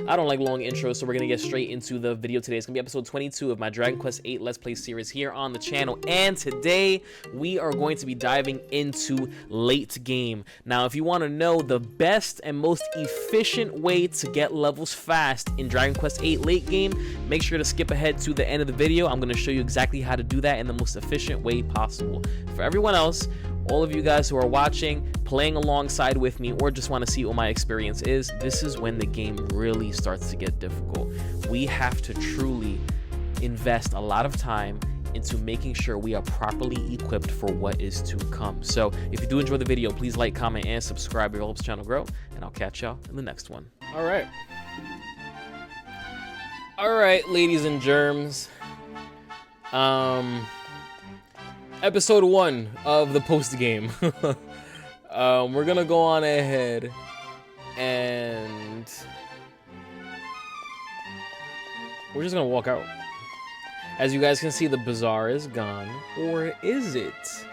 I don't like long intros, so we're gonna get straight into the video today. It's gonna be episode 22 of my Dragon Quest 8 Let's Play series here on the channel, and today we are going to be diving into late game. Now, if you want to know the best and most efficient way to get levels fast in Dragon Quest 8 late game, make sure to skip ahead to the end of the video. I'm gonna show you exactly how to do that in the most efficient way possible. For everyone else, all of you guys who are watching, playing alongside with me, or just want to see what my experience is, this is when the game really starts to get difficult. We have to truly invest a lot of time into making sure we are properly equipped for what is to come. So if you do enjoy the video, please like, comment, and subscribe. It helps the channel grow, and I'll catch y'all in the next one. All right, ladies and germs. Episode 1 of the post game. We're gonna go on ahead and we're just gonna walk out. As you guys can see, the bazaar is gone, or is it?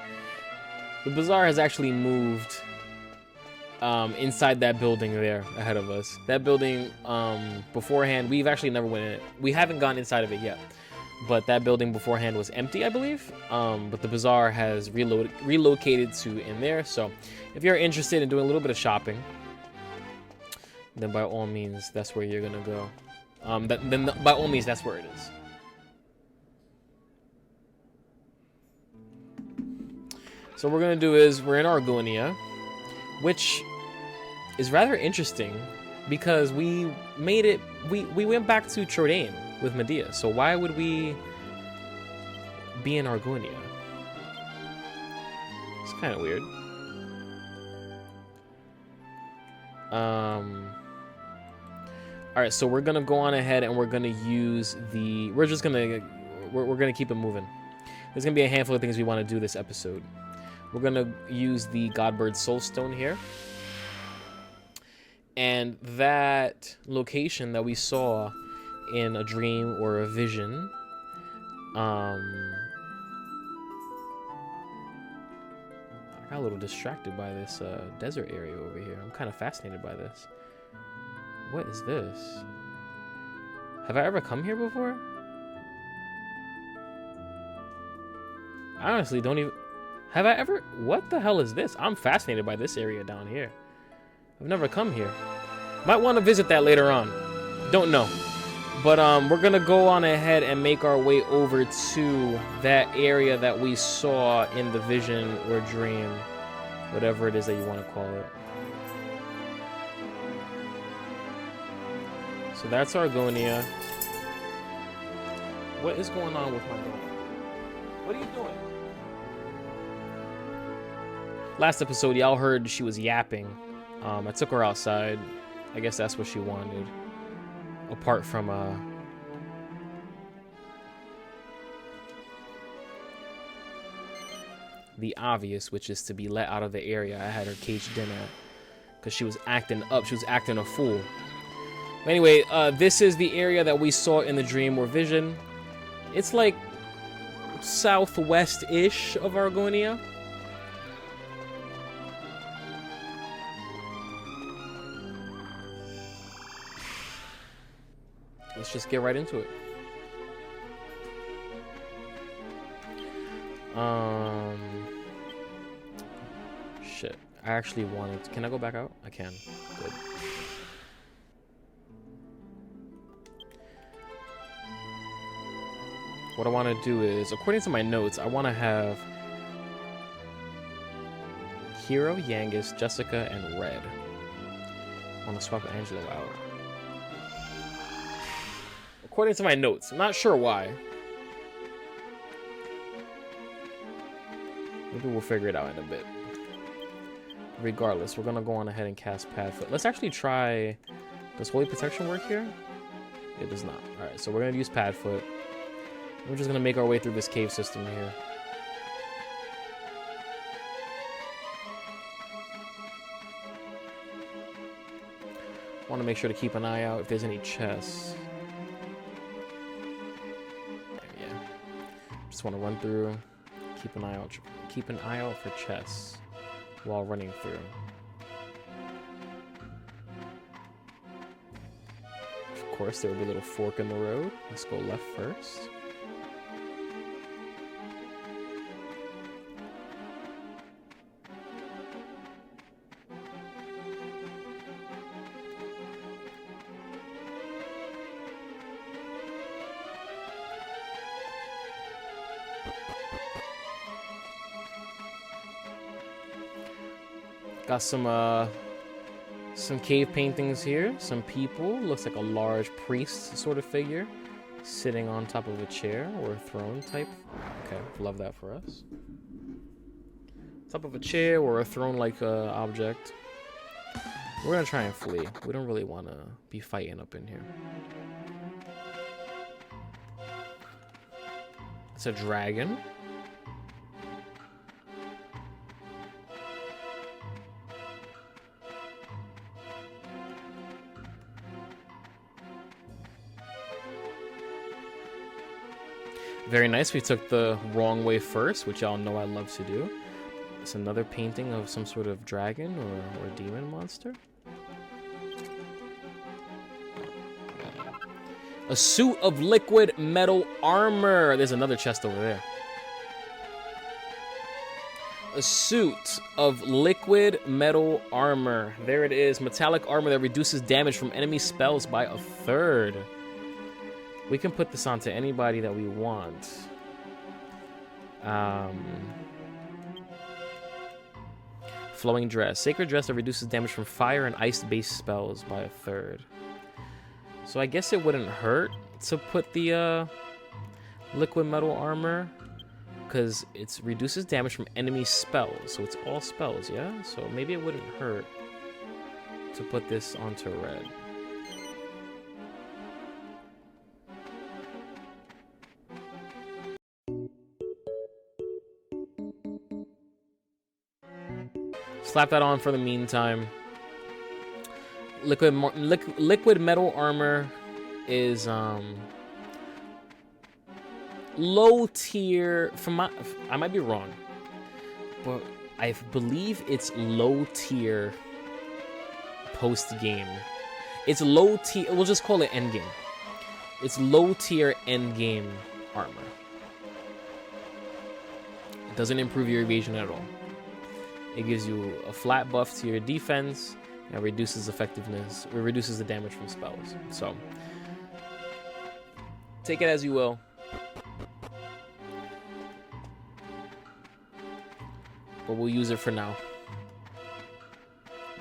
The bazaar has actually moved inside that building there ahead of us. That building beforehand, we've actually never went in it. We haven't gone inside of it yet. But that building beforehand was empty, I believe. But the bazaar has relocated to in there. So if you're interested in doing a little bit of shopping, then by all means, that's where you're gonna go. By all means, that's where it is. So what we're gonna do is we're in Argonia, which is rather interesting because we made it. We went back to Trodain with Medea, so why would we be in Argonia? It's kind of weird. All right, so we're gonna go on ahead and we're gonna use the. We're gonna keep it moving. There's gonna be a handful of things we want to do this episode. We're gonna use the Godbird Soulstone here, and that location that we saw in a dream or a vision, I got a little distracted by this desert area over here. I'm kind of fascinated by this. What is this? Have I ever come here before? I honestly don't even... Have I ever... What the hell is this? I'm fascinated by this area down here. I've never come here. Might want to visit that later on. Don't know. But we're gonna go on ahead and make our way over to that area that we saw in the vision or dream, whatever it is that you want to call it. So that's Argonia. What is going on with my dog? What are you doing? Last episode, y'all heard she was yapping. I took her outside. I guess that's what she wanted. Apart from the obvious, which is to be let out of the area I had her caged in at, because she was acting up. She was acting a fool. But anyway, this is the area that we saw in the dream or vision. It's like southwest-ish of Argonia. Let's just get right into it. Shit. I actually wanted to... Can I go back out? I can. Good. What I want to do is, according to my notes, I want to have Hero, Yangus, Jessica, and Red. I want to swap Angelo out. According to my notes. I'm not sure why. Maybe we'll figure it out in a bit. Regardless, we're gonna go on ahead and cast Padfoot. Let's actually try... Does Holy Protection work here? It does not. Alright, so we're gonna use Padfoot. We're just gonna make our way through this cave system here. Want to make sure to keep an eye out if there's any chests. Just want to run through, keep an eye out for chests while running through. course, there will be a little fork in the road. Let's go left first. Got some cave paintings here, some people. Looks like a large priest sort of figure sitting on top of a chair or a throne type. Okay, love that for us. Top of a chair or a throne-like object. We're gonna try and flee. We don't really want to be fighting up in here. It's a dragon. Very nice. We took the wrong way first, which y'all know I love to do. It's another painting of some sort of dragon or demon monster. A suit of liquid metal armor. There's another chest over there. A suit of liquid metal armor. There it is. Metallic armor that reduces damage from enemy spells by 1/3. We can put this onto anybody that we want. Flowing dress. Sacred dress that reduces damage from fire and ice-based spells by 1/3. So I guess it wouldn't hurt to put the liquid metal armor, because it reduces damage from enemy spells. So it's all spells, yeah? So maybe it wouldn't hurt to put this onto red. Slap that on for the meantime. Liquid metal armor is low tier. I might be wrong, but I believe it's low tier post game. It's low tier. We'll just call it end game. It's low tier end game armor. It doesn't improve your evasion at all. It gives you a flat buff to your defense and reduces effectiveness. It reduces the damage from spells. So take it as you will. But we'll use it for now.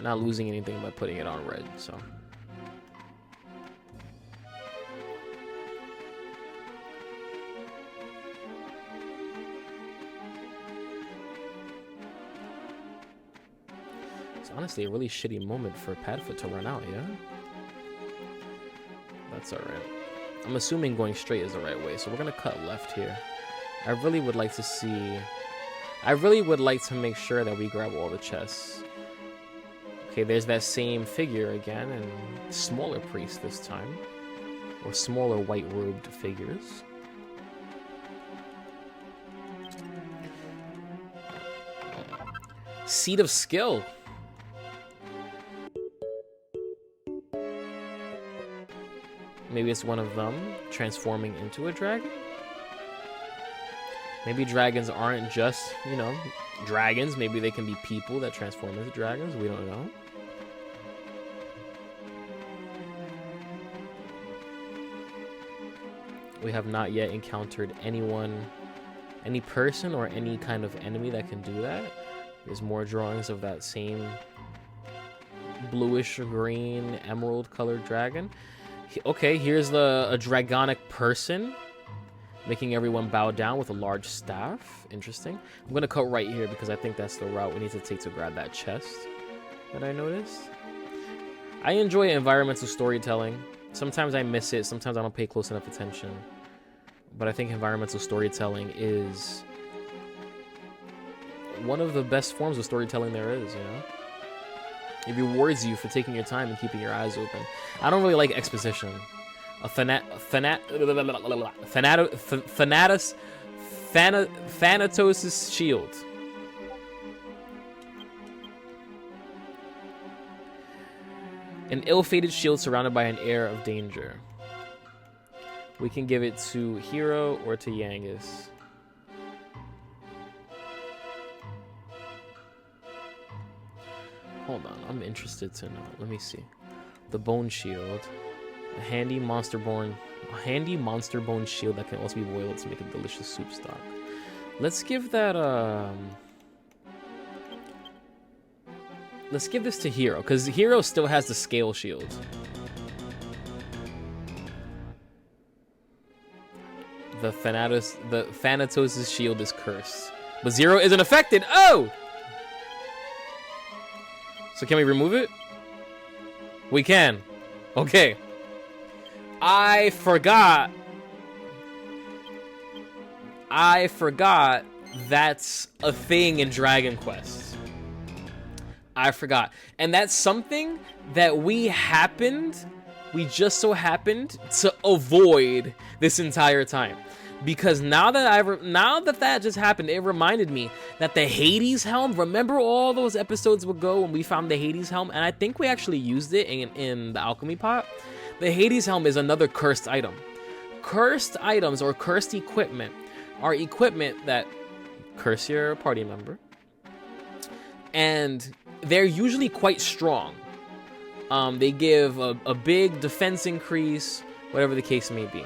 Not losing anything by putting it on red, so. It's honestly a really shitty moment for Padfoot to run out, yeah? That's alright. I'm assuming going straight is the right way, so we're gonna cut left here. I really would like to see... I really would like to make sure that we grab all the chests. Okay, there's that same figure again, and smaller priest this time. Or smaller white-robed figures. Seed of Skill. Maybe it's one of them transforming into a dragon? Maybe dragons aren't just, you know, dragons. Maybe they can be people that transform into dragons. We don't know. We have not yet encountered anyone, any person or any kind of enemy that can do that. There's more drawings of that same bluish green emerald colored dragon. Okay, here's a dragonic person making everyone bow down with a large staff. Interesting. I'm gonna cut right here because I think that's the route we need to take to grab that chest that I noticed. I enjoy environmental storytelling. Sometimes I miss it, sometimes I don't pay close enough attention. But I think environmental storytelling is one of the best forms of storytelling there is, you know? It rewards you for taking your time and keeping your eyes open. I don't really like exposition. Thanatos' shield. An ill-fated shield surrounded by an air of danger. We can give it to Hero or to Yangus. Hold on, I'm interested to know. Let me see. The Bone Shield. A handy monster bone shield that can also be boiled to make a delicious soup stock. Let's give that let's give this to Hero, because Hero still has the scale shield. The Thanatos' shield is cursed. But Zero isn't affected. Oh! So can we remove it? We can. Okay. I forgot that's a thing in Dragon Quest. I forgot. And that's something that we just so happened to avoid this entire time. Because now that that just happened, it reminded me that the Hades helm, remember all those episodes ago when we found the Hades helm? And I think we actually used it in the alchemy pot. The Hades helm is another cursed item. Cursed items or cursed equipment are equipment that curse your party member. And they're usually quite strong. They give a big defense increase, whatever the case may be.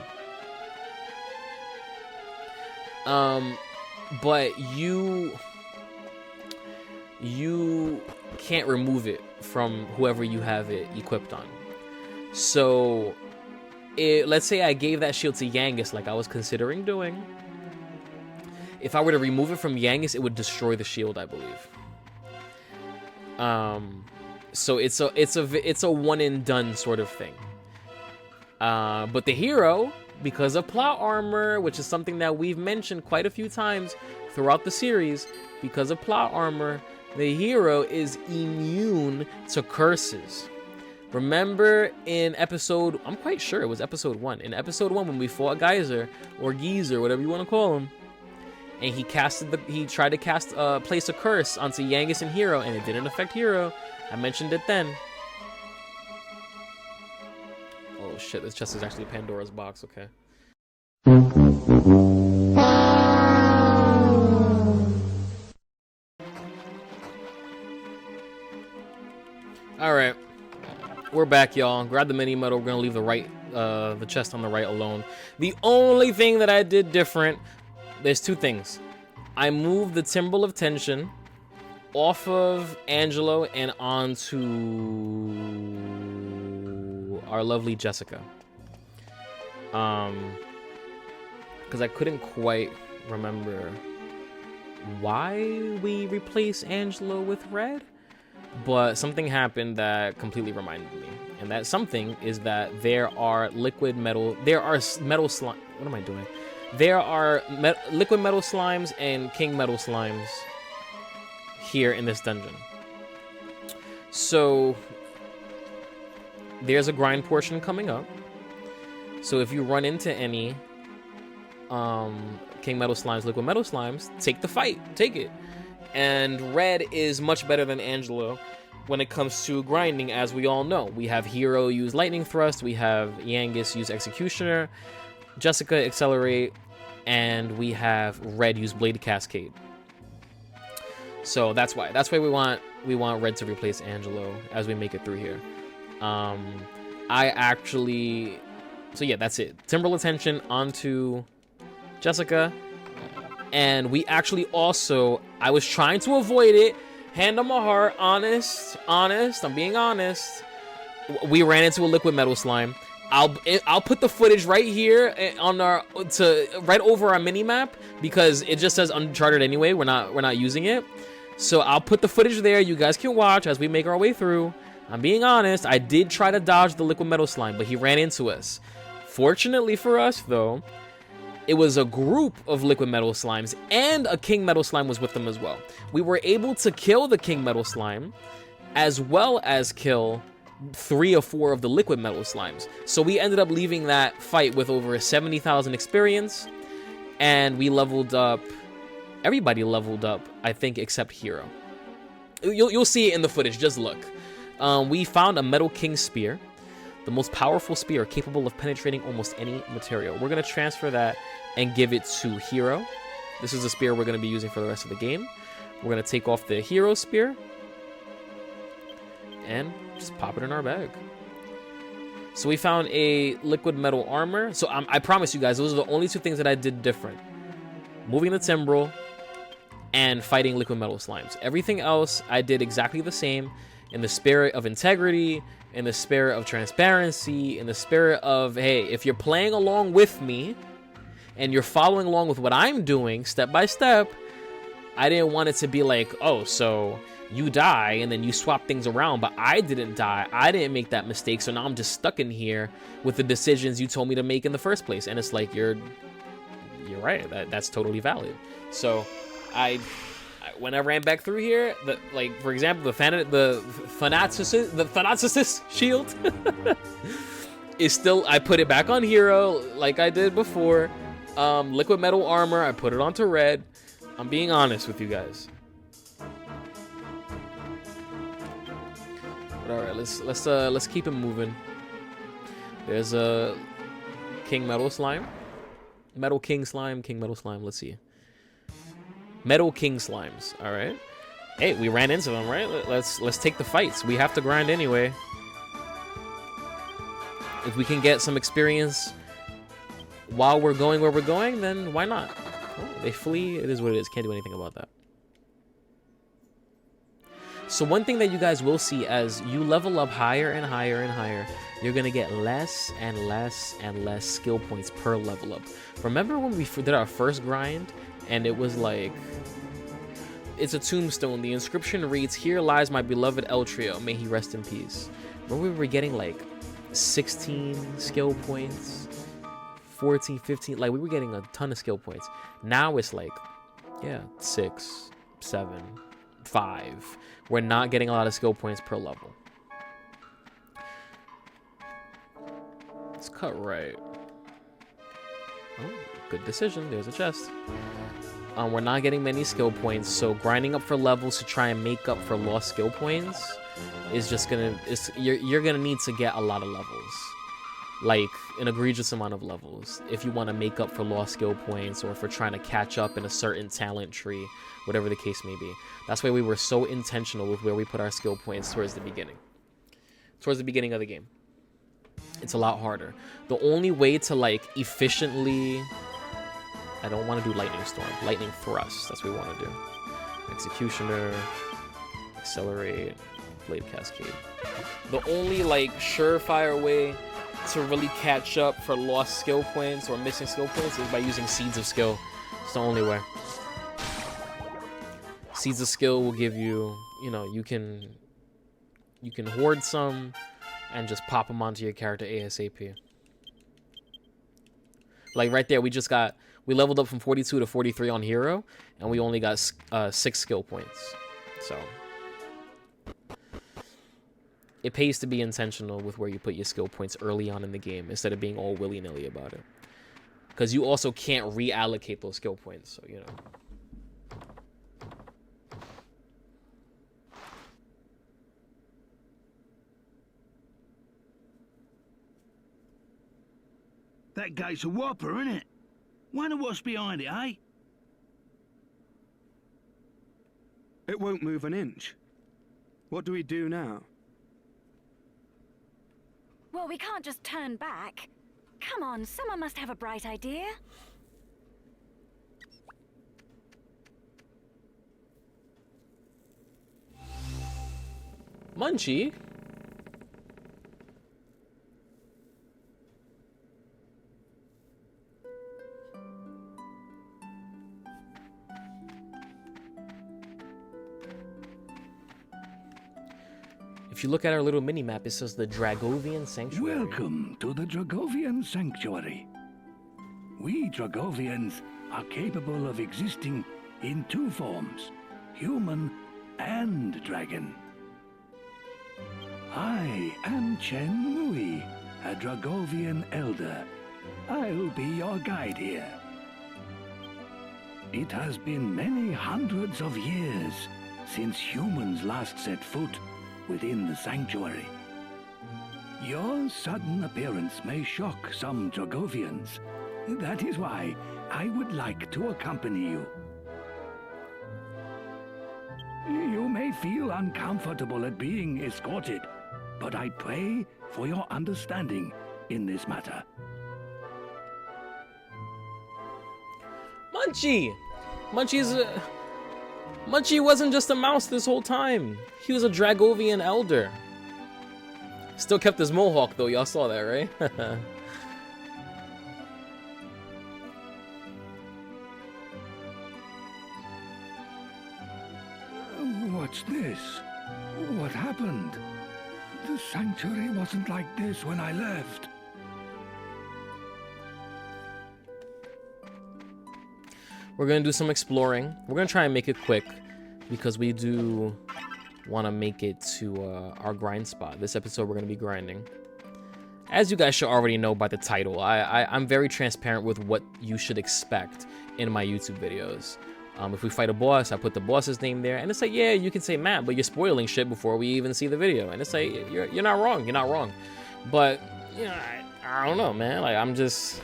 But you can't remove it from whoever you have it equipped on. So, let's say I gave that shield to Yangus, like I was considering doing. If I were to remove it from Yangus, it would destroy the shield, I believe. So it's a one and done sort of thing. But the Hero, because of plot armor, which is something that we've mentioned quite a few times throughout the series, because of plot armor, the Hero is immune to curses. Remember in episode, I'm quite sure it was episode 1. In episode 1, when we fought Geyser, or Geezer, whatever you want to call him, and he tried to place a curse onto Yangus and Hero, and it didn't affect Hero. I mentioned it then. Oh shit, this chest is actually Pandora's box, okay. Alright. We're back, y'all. Grab the mini medal. We're gonna leave the chest on the right alone. The only thing that I did different, there's two things. I moved the Timbrel of Tension off of Angelo and onto our lovely Jessica. Because I couldn't quite remember why we replaced Angelo with Red, but something happened that completely reminded me. And that something is that there are liquid metal, metal slime. What am I doing? There are liquid metal slimes and king metal slimes here in this dungeon. So there's a grind portion coming up. So if you run into any king metal slimes, liquid metal slimes, take the fight, take it. And Red is much better than Angelo when it comes to grinding, as we all know. We have Hero use Lightning Thrust, we have Yangus use Executioner, Jessica Accelerate, and we have Red use Blade Cascade. So that's why we want Red to replace Angelo as we make it through here. So yeah, that's it. Timbrel of Tension onto Jessica. And we actually also, I was trying to avoid it, hand on my heart, honest, I'm being honest. We ran into a liquid metal slime. I'll put the footage right here on right over our mini map, because it just says Uncharted anyway. We're not using it. So I'll put the footage there. You guys can watch as we make our way through. I'm being honest. I did try to dodge the liquid metal slime, but he ran into us. Fortunately for us, though, it was a group of liquid metal slimes, and a king metal slime was with them as well. We were able to kill the king metal slime, as well as kill 3 or 4 of the liquid metal slimes. So we ended up leaving that fight with over 70,000 experience, and we leveled up. Everybody leveled up, I think, except Hero. You'll see it in the footage. Just look. We found a Metal King Spear, the most powerful spear capable of penetrating almost any material. We're going to transfer that and give it to Hero. This is a spear we're going to be using for the rest of the game. We're going to take off the Hero Spear and just pop it in our bag. So we found a liquid metal armor. So I promise you guys, those are the only two things that I did different. Moving the Timbrel and fighting liquid metal slimes. Everything else I did exactly the same, in the spirit of integrity, in the spirit of transparency, in the spirit of, hey, if you're playing along with me and you're following along with what I'm doing step by step, I didn't want it to be like, oh, so you die and then you swap things around, but I didn't die. I didn't make that mistake, so now I'm just stuck in here with the decisions you told me to make in the first place. And it's like, you're right. That's totally valid. So when I ran back through here, like for example, the Thanaticist shield is still, I put it back on Hero like I did before. Liquid metal armor, I put it onto Red. I'm being honest with you guys. But all right, let's keep it moving. There's a King Metal Slime, Metal King Slime, King Metal Slime. Let's see. Metal King Slimes. All right. Hey, we ran into them, right? Let's take the fights. We have to grind anyway. If we can get some experience while we're going where we're going, then why not? Oh, they flee. It is what it is. Can't do anything about that. So one thing that you guys will see as you level up higher and higher and higher, you're going to get less and less and less skill points per level up. Remember when we did our first grind and it was like, it's a tombstone. The inscription reads, "Here lies my beloved Eltrio. May he rest in peace." Remember we were getting like 16 skill points, 14, 15. Like we were getting a ton of skill points. Now it's like, yeah, 6, 7, 5. We're not getting a lot of skill points per level. Let's cut right. Oh, good decision. There's a chest. We're not getting many skill points, so grinding up for levels to try and make up for lost skill points is just gonna, you're gonna need to get a lot of levels, like an egregious amount of levels, if you want to make up for lost skill points or if we're trying to catch up in a certain talent tree, whatever the case may be. That's why we were so intentional with where we put our skill points towards the beginning of the game. It's a lot harder. The only way to like efficiently, I don't want to do Lightning Storm. Lightning Thrust. That's what we want to do. Executioner. Accelerate. Blade Cascade. The only like surefire way to really catch up for lost skill points or missing skill points is by using Seeds of Skill. It's the only way. Seeds of Skill will give you, you know, you can hoard some and just pop them onto your character ASAP. Like right there, we leveled up from 42 to 43 on Hero, and we only got 6 skill points. So it pays to be intentional with where you put your skill points early on in the game instead of being all willy-nilly about it. Because you also can't reallocate those skill points, so you know. That gate's a whopper, isn't it? Wonder what's behind it, eh? It won't move an inch. What do we do now? Well, we can't just turn back. Come on, someone must have a bright idea. Munchie? If you look at our little mini-map, it says the Dragovian Sanctuary. Welcome to the Dragovian Sanctuary. We Dragovians are capable of existing in 2 forms, human and dragon. I am Chen Mui, a Dragovian elder. I'll be your guide here. It has been many hundreds of years since humans last set foot within the sanctuary. Your sudden appearance may shock some Dragovians. That is why I would like to accompany you. You may feel uncomfortable at being escorted, but I pray for your understanding in this matter. Munchie! Munchie wasn't just a mouse this whole time. He was a Dragovian elder. Still kept his mohawk though, y'all saw that, right? What's this? What happened? The sanctuary wasn't like this when I left. We're gonna do some exploring. We're gonna try and make it quick because we do want to make it to our grind spot. This episode we're gonna be grinding. As you guys should already know by the title, I'm very transparent with what you should expect in my YouTube videos. If we fight a boss, I put the boss's name there, and it's like, yeah, you can say Matt, but you're spoiling shit before we even see the video. And it's like, you're not wrong, you're not wrong. But you know, I don't know, man. Like I'm just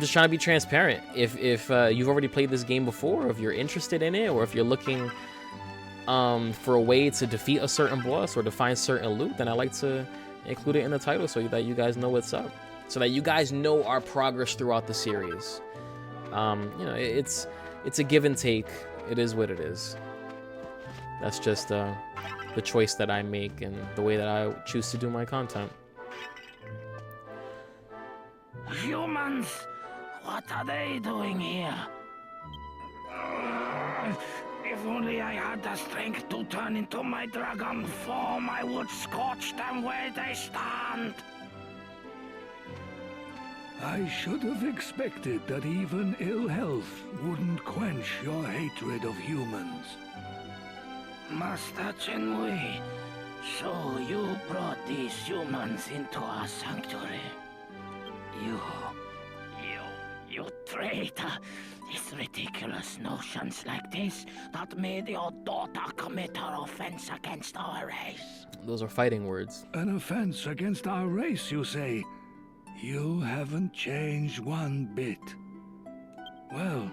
trying to be transparent. If you've already played this game before, or if you're interested in it, or if you're looking for a way to defeat a certain boss or to find certain loot, then I like to include it in the title so that you guys know what's up, so that you guys know our progress throughout the series. You know, it's a give and take. It is what it is. That's just the choice that I make and the way that I choose to do my content. Humans, what are they doing here? If only I had the strength to turn into my dragon form, I would scorch them where they stand. I should have expected that even ill health wouldn't quench your hatred of humans. Master Chenwei, so you brought these humans into our sanctuary. You traitor! It's ridiculous notions like this that made your daughter commit her offense against our race. Those are fighting words. An offense against our race, you say? You haven't changed one bit. Well,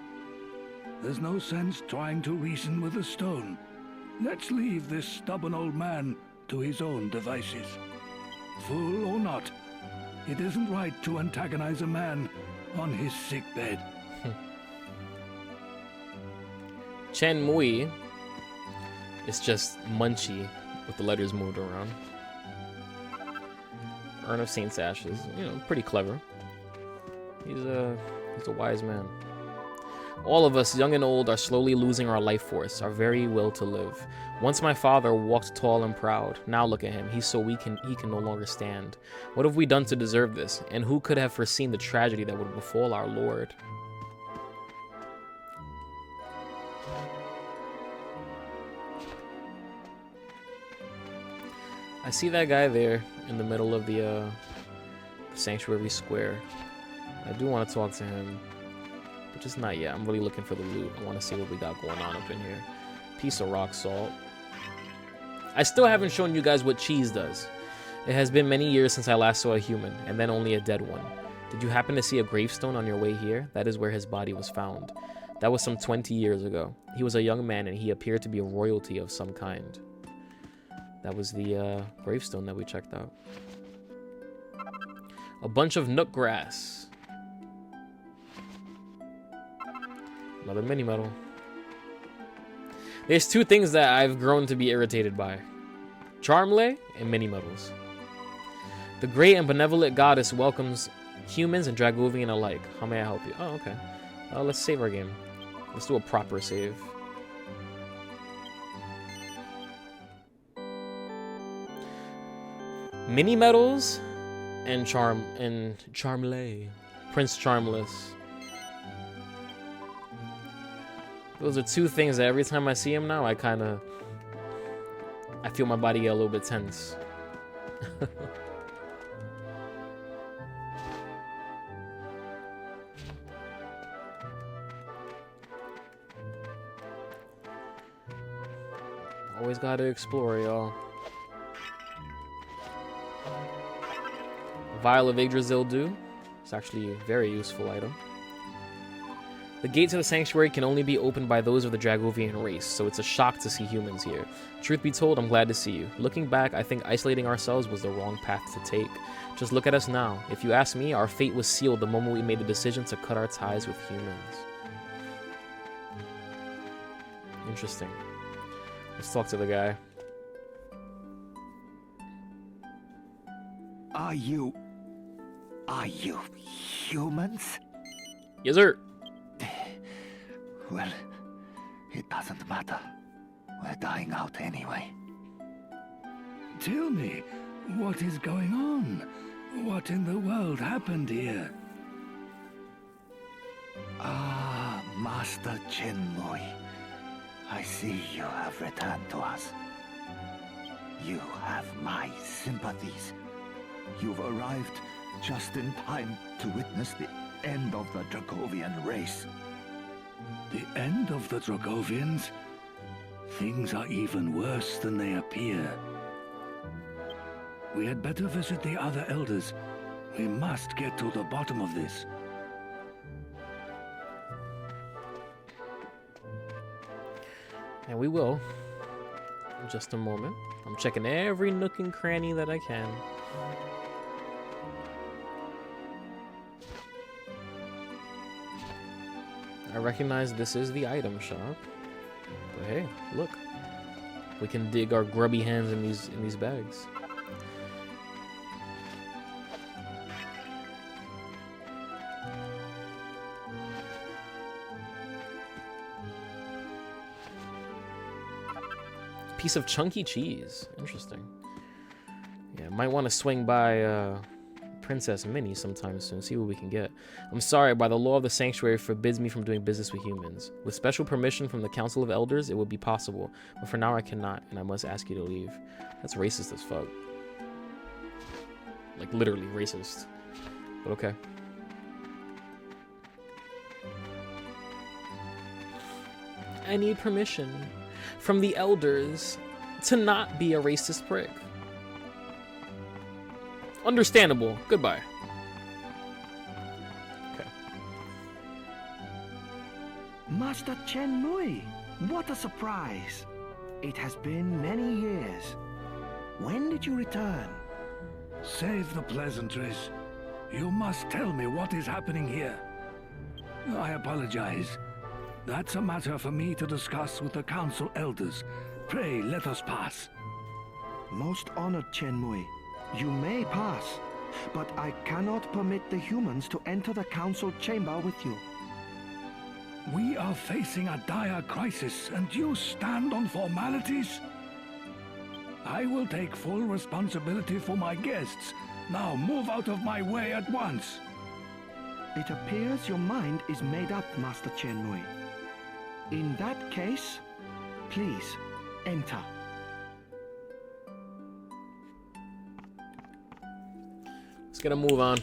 there's no sense trying to reason with a stone. Let's leave this stubborn old man to his own devices. Fool or not, it isn't right to antagonize a man on his sickbed. Chen Mui is just Munchie with the letters moved around. Urn of Saint's Ashes, you know, pretty clever. He's a wise man. All of us, young and old, are slowly losing our life force, our very will to live. Once my father walked tall and proud. Now look at him. He's so weak he can no longer stand. What have we done to deserve this? And who could have foreseen the tragedy that would befall our Lord? I see that guy there in the middle of the sanctuary square. I do want to talk to him, but just not yet. I'm really looking for the loot. I want to see what we got going on up in here. Piece of rock salt. I still haven't shown you guys what cheese does. It has been many years since I last saw a human, and then only a dead one. Did you happen to see a gravestone on your way here? That is where his body was found. That was some 20 years ago. He was a young man, and he appeared to be a royalty of some kind. That was the gravestone that we checked out. A bunch of nook grass. Another mini medal. There's two things that I've grown to be irritated by. Charmley and mini medals. The great and benevolent goddess welcomes humans and Dragovian alike. How may I help you? Oh, okay. Let's save our game. Let's do a proper save. Mini medals and Charmley. Prince Charmless. Those are two things that every time I see him now, I feel my body get a little bit tense. Always gotta explore, y'all. Vial of Yggdrasil do. It's actually a very useful item. The gates of the sanctuary can only be opened by those of the Dragovian race, so it's a shock to see humans here. Truth be told, I'm glad to see you. Looking back, I think isolating ourselves was the wrong path to take. Just look at us now. If you ask me, our fate was sealed the moment we made the decision to cut our ties with humans. Interesting. Let's talk to the guy. Are you humans? Yes, sir. Well, it doesn't matter. We're dying out anyway. Tell me, what is going on? What in the world happened here? Ah, Master Chenmui. I see you have returned to us. You have my sympathies. You've arrived just in time to witness the end of the Dragovian race. The end of the Dragovians? Things are even worse than they appear. We had better visit the other elders. We must get to the bottom of this. And we will. In just a moment. I'm checking every nook and cranny that I can. I recognize this is the item shop. But hey, look. We can dig our grubby hands in these bags. Piece of chunky cheese. Interesting. Yeah, might want to swing by Princess Minnie sometime soon, see what we can get. I'm sorry, by the law of the sanctuary forbids me from doing business with humans. With special permission from the Council of Elders, it would be possible, but for now I cannot, and I must ask you to leave. That's racist as fuck. Like, literally racist. But okay. I need permission from the elders to not be a racist prick. Understandable. Goodbye. Okay. Master Chenmui, what a surprise. It has been many years. When did you return? Save the pleasantries. You must tell me what is happening here. I apologize. That's a matter for me to discuss with the Council Elders. Pray, let us pass. Most honored, Chenmui. You may pass, but I cannot permit the humans to enter the Council chamber with you. We are facing a dire crisis, and you stand on formalities? I will take full responsibility for my guests. Now move out of my way at once. It appears your mind is made up, Master Chenmui. In that case, please, enter. Let's get a move on.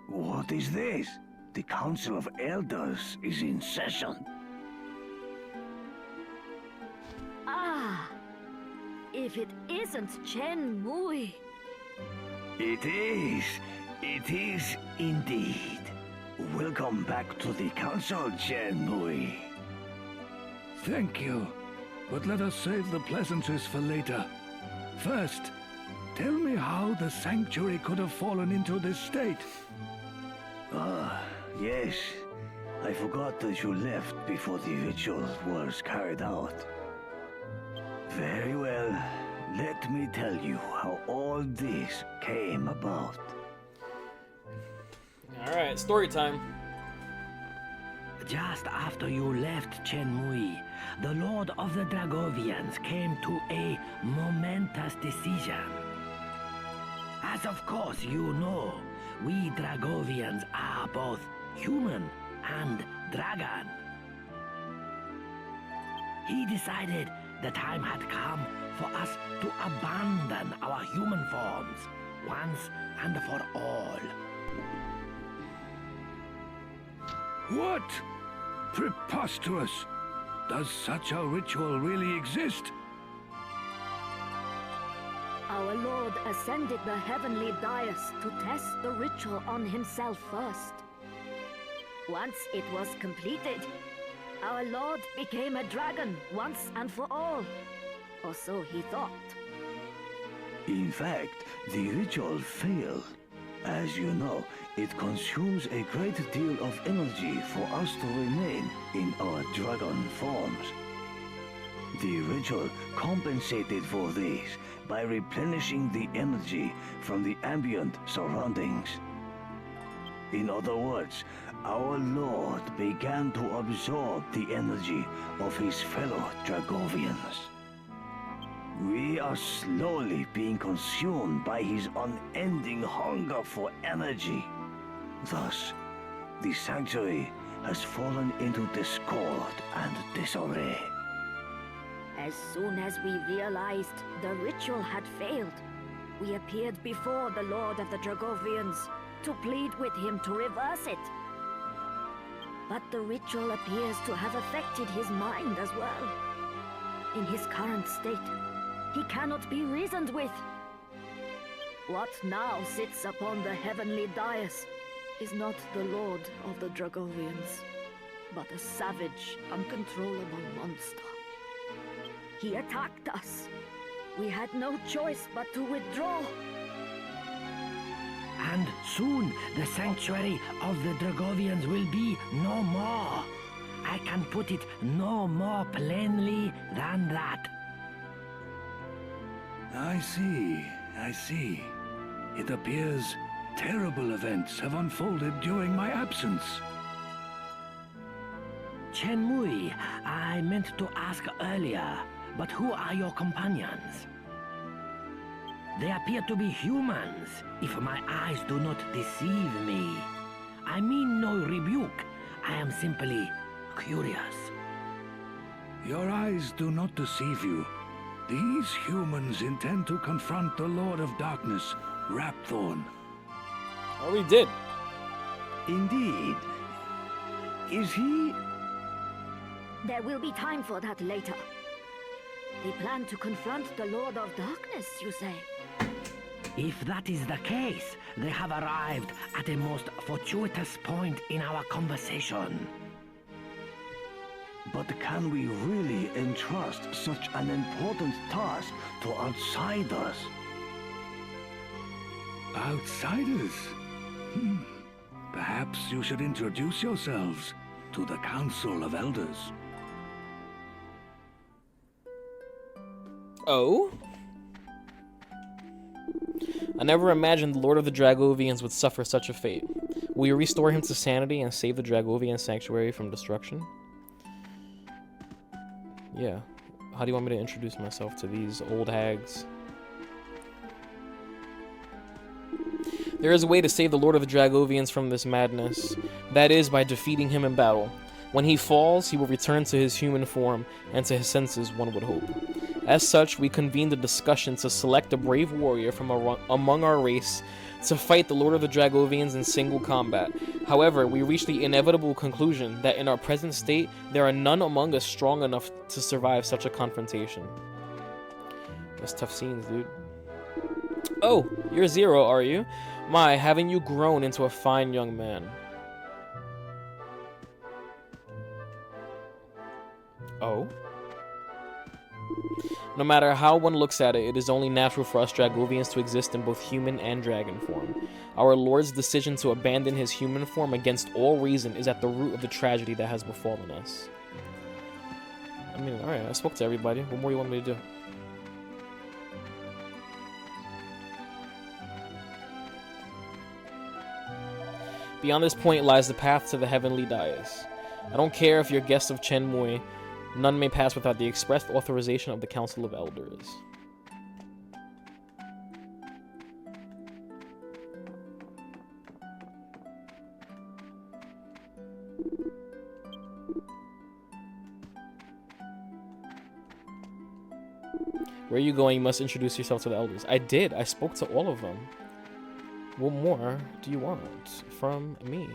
What is this? The Council of Elders is in session. Ah, if it isn't Chenmui. It is. It is indeed. Welcome back to the Council, Chenmui. Thank you. But let us save the pleasantries for later. First, tell me how the sanctuary could have fallen into this state. Ah, yes. I forgot that you left before the ritual was carried out. Very well. Let me tell you how all this came about. Alright, story time. Just after you left Chenmui, the Lord of the Dragovians came to a momentous decision. As of course you know, we Dragovians are both human and dragon. He decided the time had come for us to abandon our human forms once and for all. What? Preposterous! Does such a ritual really exist? Our Lord ascended the heavenly dais to test the ritual on himself first. Once it was completed, our Lord became a dragon once and for all. Or so he thought. In fact, the ritual failed. As you know, it consumes a great deal of energy for us to remain in our dragon forms. The ritual compensated for this by replenishing the energy from the ambient surroundings. In other words, our Lord began to absorb the energy of his fellow Dragovians. We are slowly being consumed by his unending hunger for energy. Thus, the sanctuary has fallen into discord and disarray. As soon as we realized the ritual had failed, we appeared before the Lord of the Dragovians to plead with him to reverse it. But the ritual appears to have affected his mind as well. In his current state, he cannot be reasoned with. What now sits upon the heavenly dais is not the Lord of the Dragovians, but a savage, uncontrollable monster. He attacked us. We had no choice but to withdraw. And soon the sanctuary of the Dragovians will be no more. I can put it no more plainly than that. I see. It appears terrible events have unfolded during my absence. Chenmui, I meant to ask earlier, but who are your companions? They appear to be humans, if my eyes do not deceive me. I mean no rebuke. I am simply curious. Your eyes do not deceive you. These humans intend to confront the Lord of Darkness, Rapthorn. Oh, we did. Indeed. Is he? There will be time for that later. They plan to confront the Lord of Darkness, you say? If that is the case, they have arrived at a most fortuitous point in our conversation. But can we really entrust such an important task to outsiders? Outsiders? Perhaps you should introduce yourselves to the Council of Elders. Oh? I never imagined the Lord of the Dragovians would suffer such a fate. Will you restore him to sanity and save the Dragovian sanctuary from destruction? Yeah. How do you want me to introduce myself to these old hags? There is a way to save the Lord of the Dragovians from this madness. That is by defeating him in battle. When he falls, he will return to his human form and to his senses, one would hope. As such, we convened a discussion to select a brave warrior from among our race to fight the Lord of the Dragovians in single combat. However, we reached the inevitable conclusion that in our present state, there are none among us strong enough to survive such a confrontation. That's tough scenes, dude. Oh, you're Zero, are you? My, haven't you grown into a fine young man? Oh? No matter how one looks at it, it is only natural for us Dragovians to exist in both human and dragon form. Our Lord's decision to abandon his human form against all reason is at the root of the tragedy that has befallen us. I mean, alright, I spoke to everybody. What more do you want me to do? Beyond this point lies the path to the heavenly dais. I don't care if you're guests of Chenmui. None may pass without the expressed authorization of the Council of Elders. Where are you going? You must introduce yourself to the Elders. I did. I spoke to all of them. What more do you want from me?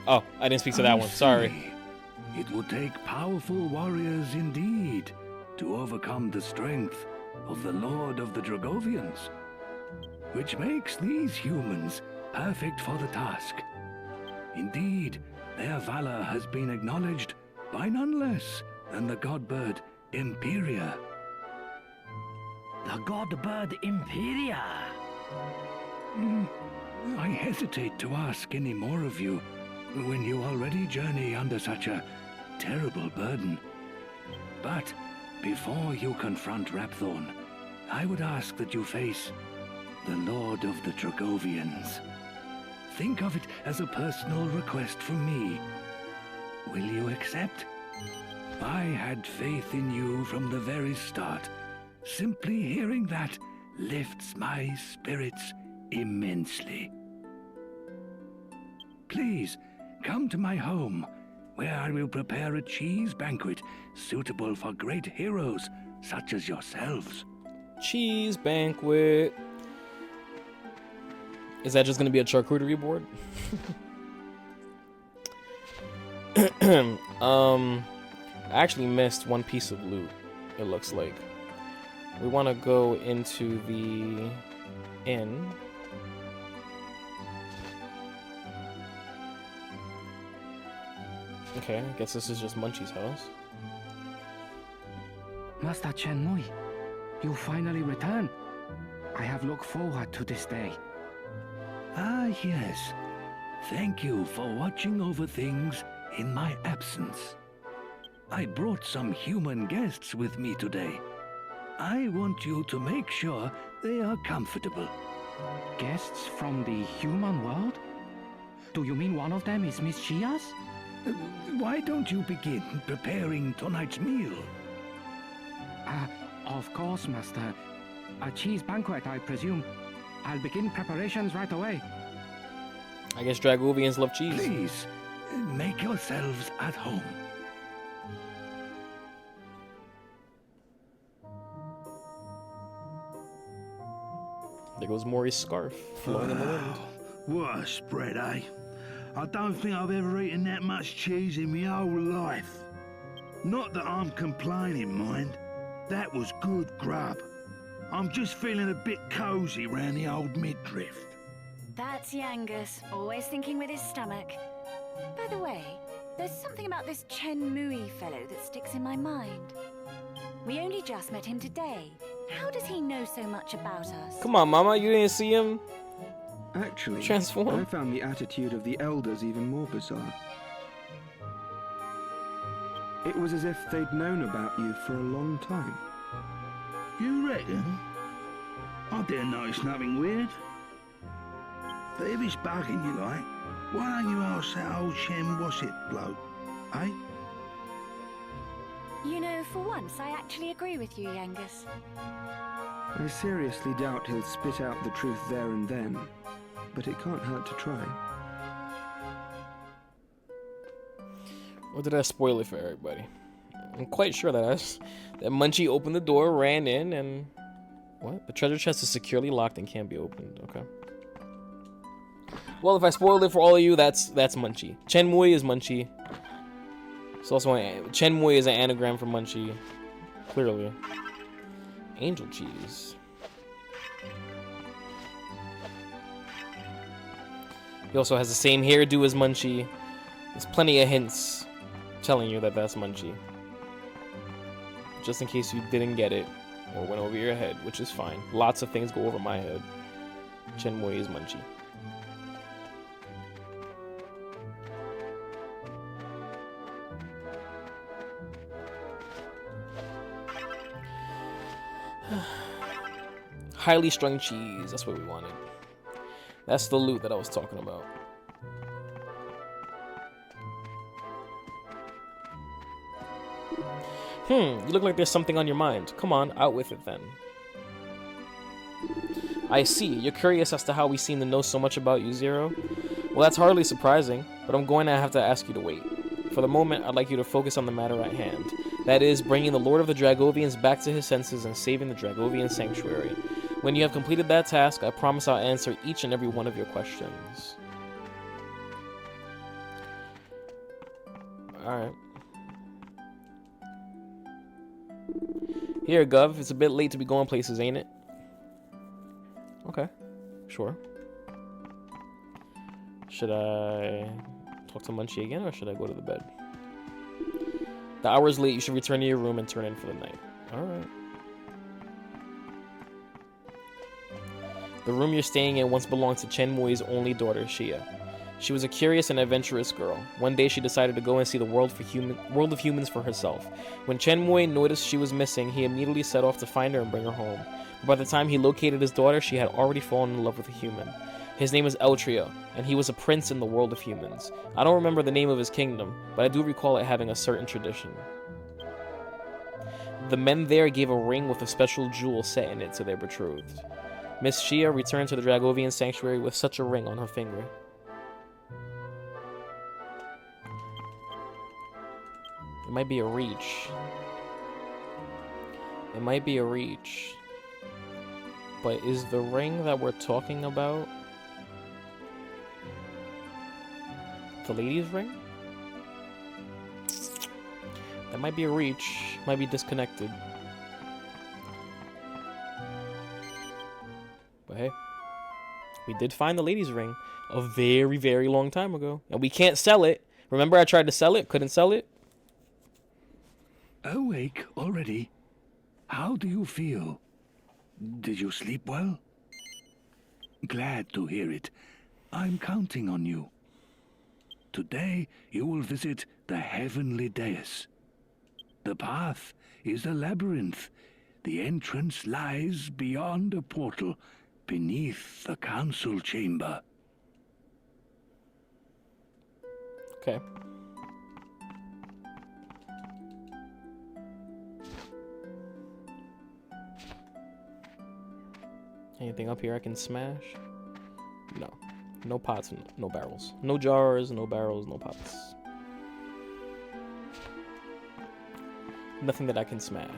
Oh, I didn't speak to that one. Sorry. See. It would take powerful warriors indeed to overcome the strength of the Lord of the Dragovians, which makes these humans perfect for the task. Indeed, their valor has been acknowledged by none less than the godbird Imperia. The godbird Imperia. I hesitate to ask any more of you when you already journey under such a terrible burden. But before you confront Rapthorn, I would ask that you face the Lord of the Dragovians. Think of it as a personal request from me. Will you accept? I had faith in you from the very start. Simply hearing that lifts my spirits immensely. Please, come to my home, where I will prepare a cheese banquet suitable for great heroes such as yourselves. Cheese banquet. Is that just gonna be a charcuterie board? I actually missed one piece of loot, it looks like. We want to go into the inn. Okay, I guess this is just Munchie's house. Master Chenmui, you finally returned. I have looked forward to this day. Ah, yes. Thank you for watching over things in my absence. I brought some human guests with me today. I want you to make sure they are comfortable. Guests from the human world? Do you mean one of them is Miss Chia's? Why don't you begin preparing tonight's meal? Of course, Master. A cheese banquet, I presume. I'll begin preparations right away. I guess Dragovians love cheese. Please, make yourselves at home. There goes Maury's scarf, flowing in the wind. What a spread, eh? I don't think I've ever eaten that much cheese in my whole life. Not that I'm complaining, mind. That was good grub. I'm just feeling a bit cozy round the old midriff. That's Yangus, always thinking with his stomach. By the way, there's something about this Chenmui fellow that sticks in my mind. We only just met him today. How does he know so much about us? Come on, Mama, you didn't see him? Actually, Transform. I found the attitude of the elders even more bizarre. It was as if they'd known about you for a long time. You reckon? I didn't notice nothing weird. But if it's bugging you like, why don't you ask that old Shem What's-it bloke, eh? You know, for once, I actually agree with you, Yangus. I seriously doubt he'll spit out the truth there and then, but it can't hurt to try. Or did I spoil it for everybody? I'm quite sure that that Munchie opened the door, ran in, and... What? The treasure chest is securely locked and can't be opened. Okay. Well, if I spoiled it for all of you, that's Munchie. Chenmui is Munchie. It's also Chenmui is an anagram for Munchie. Clearly. Angel cheese. He also has the same hairdo as Munchie. There's plenty of hints telling you that that's Munchie. Just in case you didn't get it or went over your head, which is fine. Lots of things go over my head. Chenmui is Munchie. Highly strung cheese. That's what we wanted. That's the loot that I was talking about. You look like there's something on your mind. Come on, out with it then. I see. You're curious as to how we seem to know so much about you, Zero? Well, that's hardly surprising, but I'm going to have to ask you to wait. For the moment, I'd like you to focus on the matter at hand. That is, bringing the Lord of the Dragovians back to his senses and saving the Dragovian sanctuary. When you have completed that task, I promise I'll answer each and every one of your questions. Alright. Here, Gov. It's a bit late to be going places, ain't it? Okay. Sure. Should I talk to Munchie again, or should I go to the bed? The hour's late. You should return to your room and turn in for the night. Alright. The room you're staying in once belonged to Chen Mui's only daughter, Xia. She was a curious and adventurous girl. One day she decided to go and see the world of humans for herself. When Chen Mui noticed she was missing, he immediately set off to find her and bring her home. But by the time he located his daughter, she had already fallen in love with a human. His name is Eltrio, and he was a prince in the world of humans. I don't remember the name of his kingdom, but I do recall it having a certain tradition. The men there gave a ring with a special jewel set in it to their betrothed. Miss Xia returned to the Dragovian sanctuary with such a ring on her finger. It might be a reach. It might be a reach. But is the ring that we're talking about the lady's ring? That might be a reach. Might be disconnected. But hey, we did find the lady's ring a very, very long time ago. And we can't sell it. Remember I tried to sell it? Couldn't sell it? Awake already? How do you feel? Did you sleep well? Glad to hear it. I'm counting on you. Today you will visit the heavenly dais. The path is a labyrinth. The entrance lies beyond a portal, beneath the council chamber. Okay. Anything up here I can smash? No. No pots, no barrels. No jars, no barrels, no pots. Nothing that I can smash.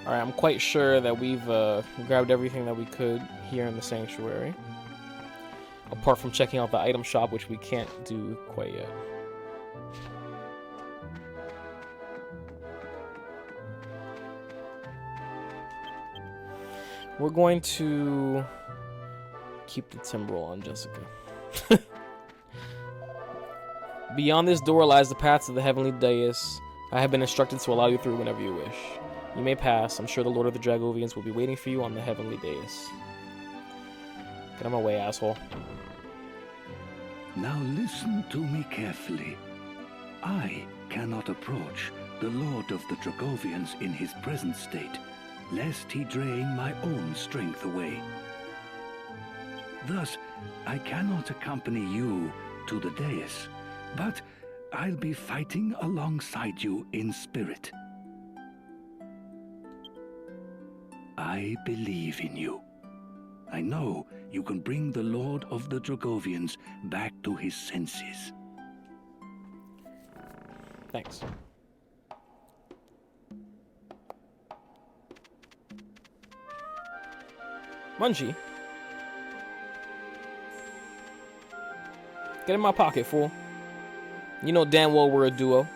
Alright, I'm quite sure that we've grabbed everything that we could here in the sanctuary. Apart from checking out the item shop, which we can't do quite yet. We're going to keep the timbrel on Jessica. Beyond this door lies the path to the heavenly dais. I have been instructed to allow you through whenever you wish. You may pass. I'm sure the Lord of the Dragovians will be waiting for you on the heavenly dais. Get out of my way, asshole. Now listen to me carefully. I cannot approach the Lord of the Dragovians in his present state, lest he drain my own strength away. Thus, I cannot accompany you to the dais, but I'll be fighting alongside you in spirit. I believe in you. I know you can bring the Lord of the Dragovians back to his senses. Thanks. Munchie. Get in my pocket, fool. You know damn well we're a duo.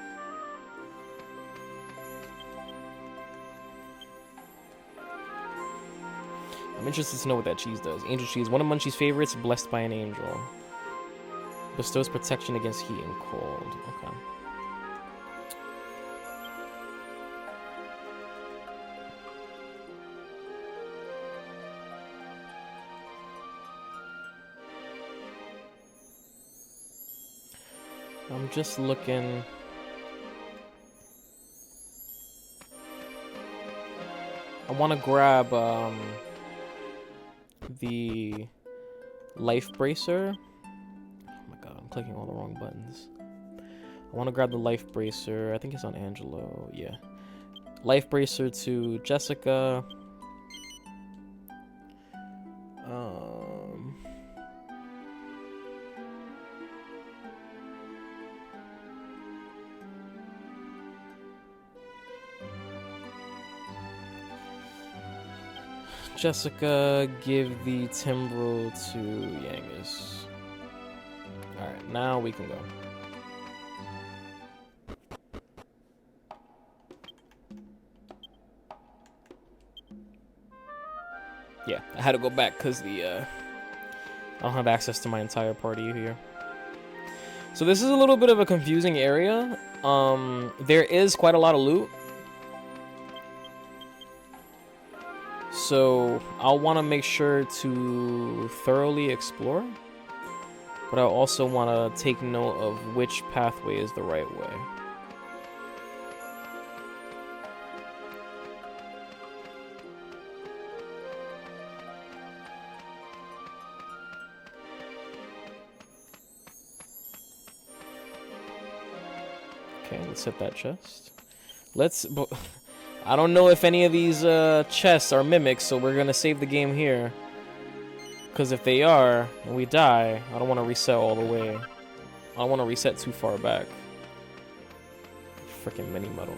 I'm interested to know what that cheese does. Angel cheese, one of Munchie's favorites, blessed by an angel. Bestows protection against heat and cold. Okay. I'm just looking. I want to grab the life bracer. Oh my god, I'm clicking all the wrong buttons. I want to grab the life bracer. I think it's on Angelo. Yeah. Life bracer to Jessica. Jessica, give the timbrel to Yangus. Alright, now we can go. Yeah, I had to go back because I don't have access to my entire party here. So this is a little bit of a confusing area. There is quite a lot of loot. So I'll want to make sure to thoroughly explore. But I also want to take note of which pathway is the right way. Okay, let's hit that chest. I don't know if any of these chests are mimics, so we're gonna save the game here. Because if they are, and we die, I don't want to reset all the way. I don't want to reset too far back. Freaking mini metal.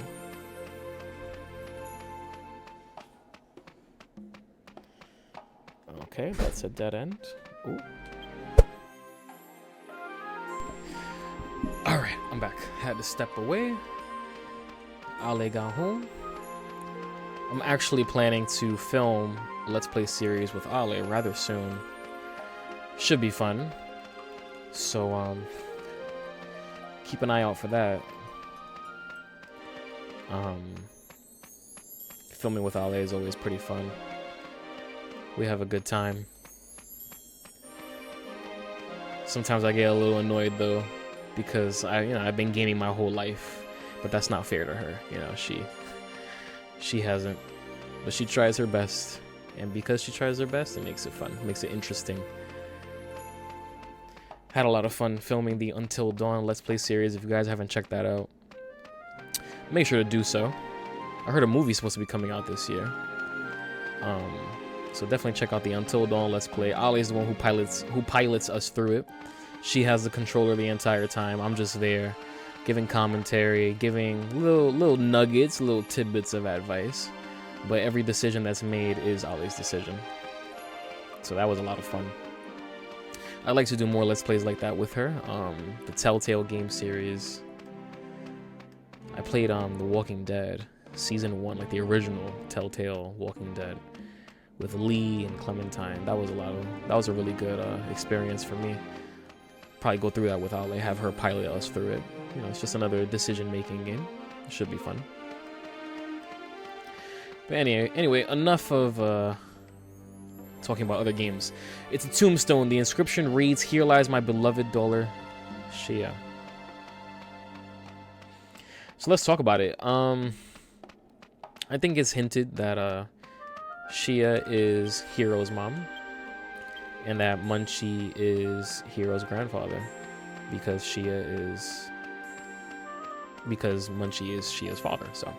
Okay, that's a dead end. Ooh. Alright, I'm back. Had to step away. Ale got home. I'm actually planning to film a Let's Play series with Ale rather soon. Should be fun. So, keep an eye out for that. Filming with Ale is always pretty fun. We have a good time. Sometimes I get a little annoyed though, because I've been gaming my whole life, but that's not fair to her. She hasn't, but she tries her best, and because she tries her best, it makes it fun, makes it interesting. Had a lot of fun filming the Until Dawn Let's Play series. If you guys haven't checked that out, make sure to do so. I heard a movie's supposed to be coming out this year, so definitely check out the Until Dawn Let's Play. Ali's the one who pilots us through it. She has the controller the entire time. I'm just there, giving commentary, giving little nuggets, little tidbits of advice. But every decision that's made is Ali's decision. So that was a lot of fun. I'd like to do more Let's Plays like that with her. The Telltale game series. I played The Walking Dead Season 1, like the original Telltale Walking Dead, with Lee and Clementine. That was a really good experience for me. Probably go through that with Ale, have her pilot us through it. It's just another decision-making game. It should be fun. But anyway, enough of talking about other games. It's a tombstone. The inscription reads, "Here lies my beloved daughter, Shia." So let's talk about it. I think it's hinted that Shia is Hiro's mom, and that Munchie is Hiro's grandfather, because Munchie is Shia's father. So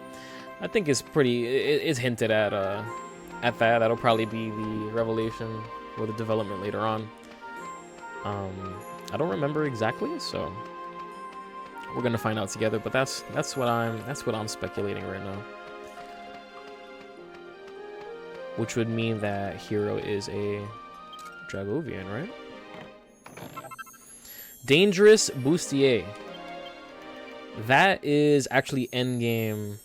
I think it's it's hinted at that. That'll probably be the revelation or the development later on. I don't remember exactly, so we're gonna find out together. But that's what I'm speculating right now. Which would mean that Hiro is a Dragovian, right? Dangerous Bustier. That is actually endgame.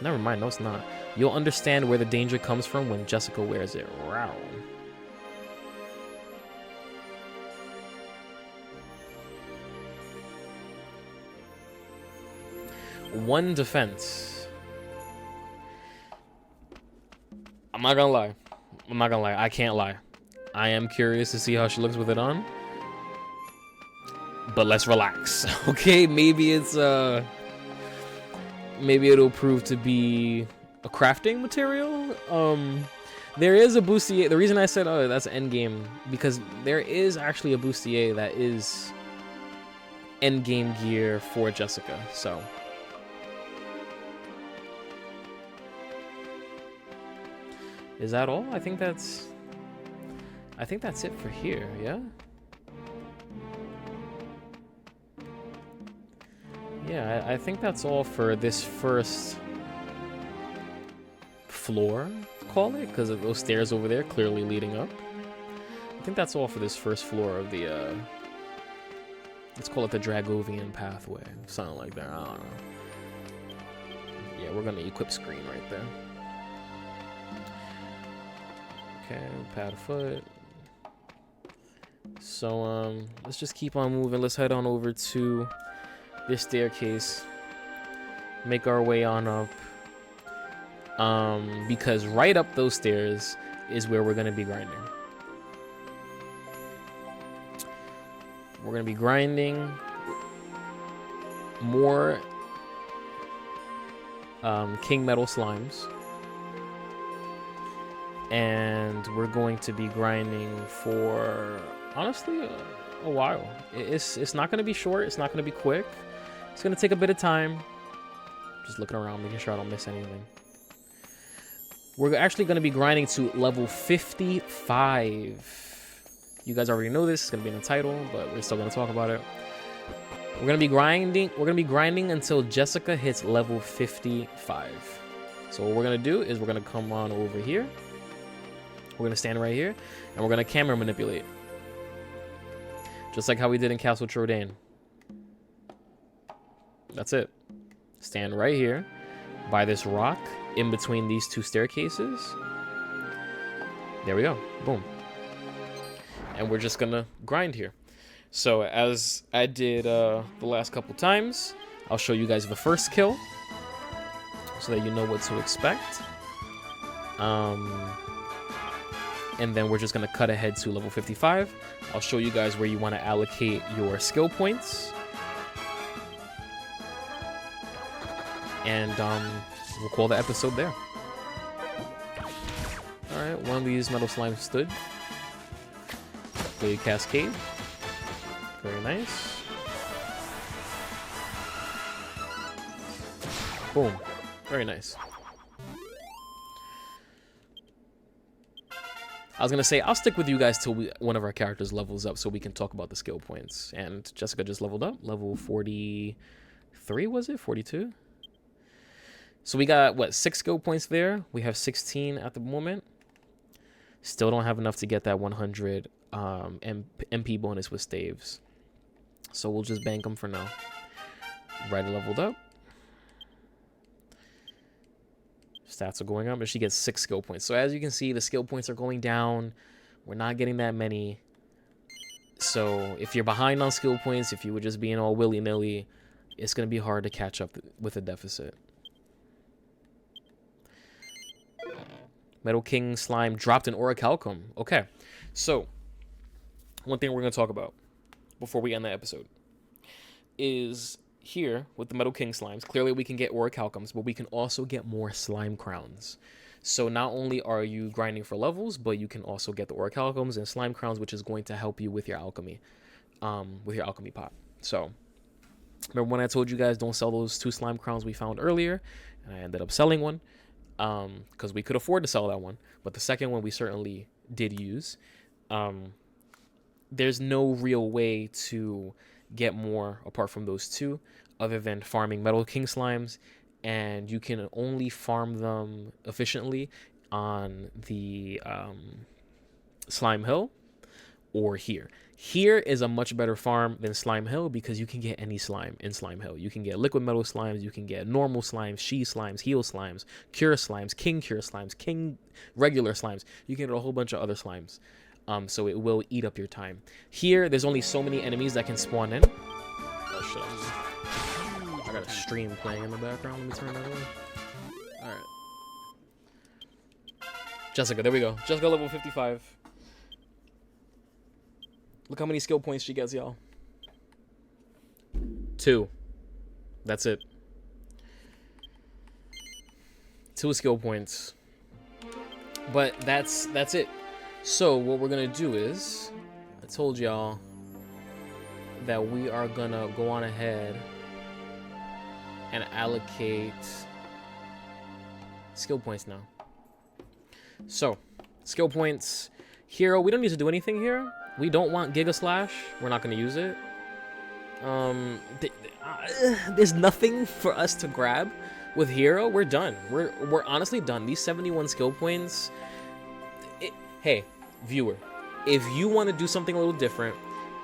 Never mind, no it's not. You'll understand where the danger comes from when Jessica wears it. Wow. One defense. I'm not gonna lie. I can't lie. I am curious to see how she looks with it on. But let's relax. Okay, maybe it'll prove to be a crafting material. There is a bustier. The reason I said that's endgame, because there is actually a bustier that is endgame gear for Jessica. So is that all? I think that's it for here, yeah? Yeah, I think that's all for this first floor, call it, because of those stairs over there clearly leading up. I think that's all for this first floor of the, let's call it the Dragovian pathway. Something like that, I don't know. Yeah, we're gonna equip screen right there. Okay, pad foot. So, let's just keep on moving. Let's head on over to this staircase. Make our way on up. Because right up those stairs is where we're gonna be grinding. We're gonna be grinding more King Metal slimes, and we're going to be grinding for honestly a while. It's not gonna be short. It's not gonna be quick. It's gonna take a bit of time. Just looking around, making sure I don't miss anything. We're actually gonna be grinding to level 55. You guys already know this. It's gonna be in the title, but we're still gonna talk about it. We're gonna be grinding. We're gonna be grinding until Jessica hits level 55. So what we're gonna do is we're gonna come on over here. We're gonna stand right here, and we're gonna camera manipulate, just like how we did in Castle Trodain. That's it. Stand right here by this rock in between these two staircases. There we go. Boom. And we're just gonna grind here. So as I did the last couple times, I'll show you guys the first kill so that you know what to expect. And then we're just gonna cut ahead to level 55. I'll show you guys where you want to allocate your skill points. And we'll call the episode there. Alright, one of these metal slimes stood. Blade Cascade. Very nice. Boom. Very nice. I was gonna say, I'll stick with you guys till one of our characters levels up so we can talk about the skill points. And Jessica just leveled up. Level 43, was it? 42? So we got, what, 6 skill points there. We have 16 at the moment. Still don't have enough to get that 100 MP bonus with staves. So we'll just bank them for now. Ryder leveled up. Stats are going up, and she gets 6 skill points. So as you can see, the skill points are going down. We're not getting that many. So if you're behind on skill points, if you were just being all willy-nilly, it's going to be hard to catch up with a deficit. Metal King slime dropped an orichalcum. Okay, so one thing we're going to talk about before we end the episode is here with the Metal King slimes. Clearly we can get orichalcums, but we can also get more slime crowns. So not only are you grinding for levels, but you can also get the orichalcums and slime crowns, which is going to help you with your alchemy pot. So remember when I told you guys don't sell those 2 slime crowns we found earlier, and I ended up selling one because we could afford to sell that one, but the second one we certainly did use. There's no real way to get more apart from those 2 other than farming Metal King slimes, and you can only farm them efficiently on the Slime Hill or here. Here is a much better farm than Slime Hill because you can get any slime in Slime Hill. You can get liquid metal slimes, you can get normal slimes, she slimes, heal slimes, cure slimes, king cure slimes, king regular slimes. You can get a whole bunch of other slimes. So it will eat up your time. Here, there's only so many enemies that can spawn in. Oh shit, I got a stream playing in the background. Let me turn that on. Alright. Jessica, there we go. Jessica level 55. Look how many skill points she gets, y'all. 2. That's it. 2 skill points. But that's it. So what we're gonna do is, I told y'all that we are gonna go on ahead and allocate skill points now. So skill points, hero, we don't need to do anything here. We don't want Gigaslash, we're not gonna use it. There's nothing for us to grab with Hero, we're done. We're honestly done. These 71 skill points. Hey, viewer, if you want to do something a little different,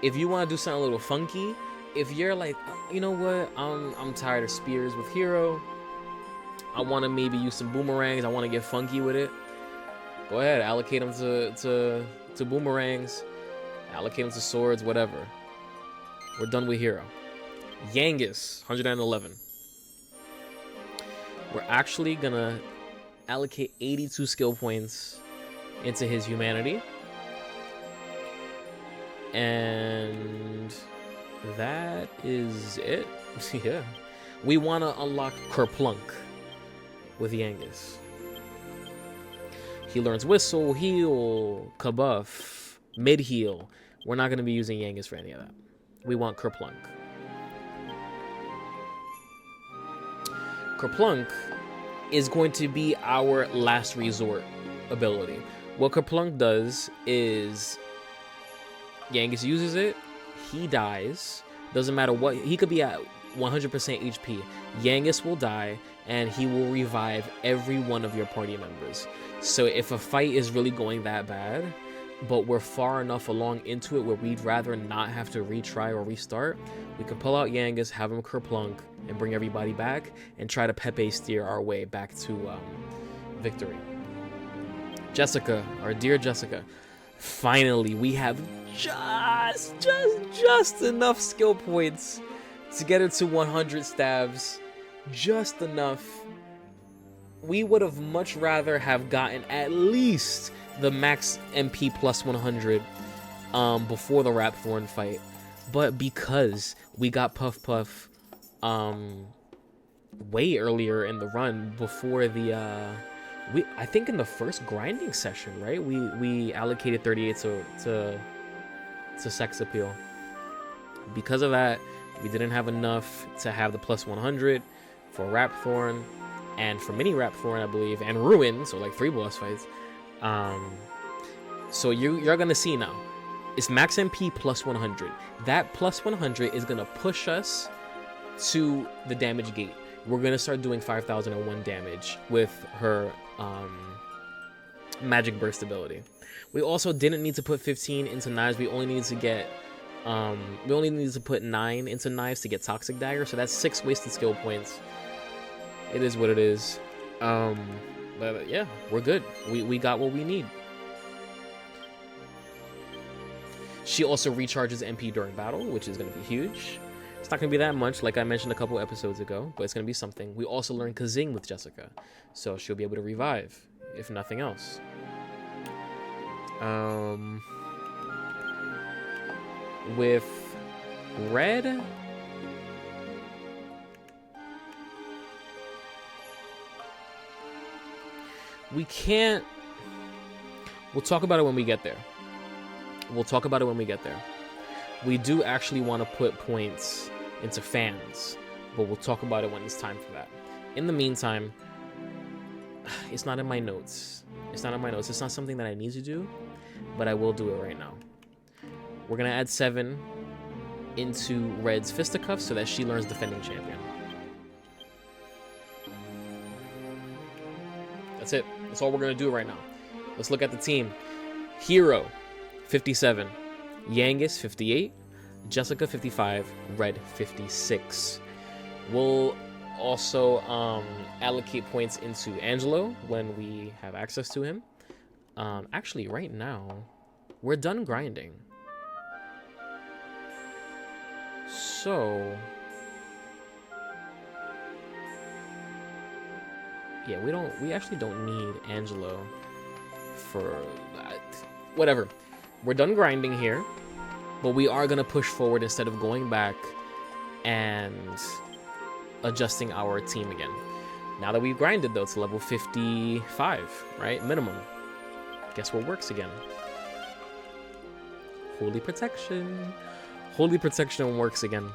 if you want to do something a little funky, if you're like, you know what, I'm tired of spears with Hero, I want to maybe use some boomerangs, I want to get funky with it, go ahead, allocate them to boomerangs, allocate them to swords, whatever. We're done with Hero. Yangus, 111. We're actually gonna allocate 82 skill points into his humanity. And that is it. Yeah. We want to unlock Kerplunk with Yangus. He learns Whistle, Heal, Kabuff, Mid-Heal. We're not going to be using Yangus for any of that. We want Kerplunk. Kerplunk is going to be our last resort ability. What Kerplunk does is Yangus uses it, he dies. Doesn't matter what, he could be at 100% HP. Yangus will die, and he will revive every one of your party members. So if a fight is really going that bad, but we're far enough along into it where we'd rather not have to retry or restart, we can pull out Yangus, have him Kerplunk, and bring everybody back, and try to Pepe steer our way back to victory. Jessica, our dear Jessica, finally we have just enough skill points to get her to 100 stabs. Just enough. We would have much rather have gotten at least the max MP plus 100 before the Rapthorn fight, but because we got Puff Puff way earlier in the run, before the I think in the first grinding session, right, we allocated 38 to Sex Appeal. Because of that, we didn't have enough to have the plus 100 for Rapthorn and for Mini Rapthorn, I believe, and Ruin, so like 3 boss fights. So you're gonna see now, it's max MP plus 100. That plus 100 is gonna push us to the damage gate. We're gonna start doing 5001 damage with her Magic Burst ability. We also didn't need to put 15 into knives. We only needed to get we only needed to put 9 into knives to get Toxic Dagger, so that's 6 wasted skill points. It is what it is. But yeah, we're good. We got what we need. She also recharges MP during battle, which is going to be huge. It's not going to be that much, like I mentioned a couple episodes ago, but it's going to be something. We also learned Kazing with Jessica, so she'll be able to revive, if nothing else. With Red, we can't. We'll talk about it when we get there. We do actually want to put points into fans, but we'll talk about it when it's time for that. In the meantime, it's not in my notes. It's not something that I need to do, but I will do it right now. We're going to add 7 into Red's Fisticuffs so that she learns Defending Champion. That's it. That's all we're going to do right now. Let's look at the team. Hero, 57. Yangus, 58. Jessica, 55. Red, 56. We'll also allocate points into Angelo when we have access to him. Actually, right now, we're done grinding. So yeah, we actually don't need Angelo for that. Whatever. We're done grinding here, but we are gonna push forward instead of going back and adjusting our team again. Now that we've grinded though to level 55, right? Minimum. Guess what works again? Holy Protection. Holy Protection works again.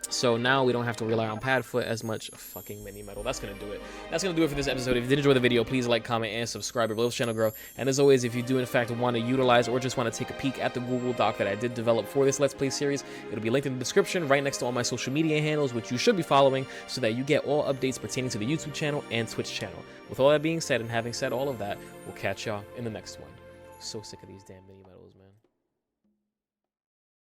So now we don't have to rely on Padfoot as much. Fucking mini metal. That's gonna do it. That's gonna do it for this episode. If you did enjoy the video, please like, comment, and subscribe. It will help the channel grow. And as always, if you do in fact want to utilize or just want to take a peek at the Google Doc that I did develop for this Let's Play series, it'll be linked in the description right next to all my social media handles, which you should be following so that you get all updates pertaining to the YouTube channel and Twitch channel. With all that being said, and having said all of that, we'll catch y'all in the next one. So sick of these damn mini metals, man.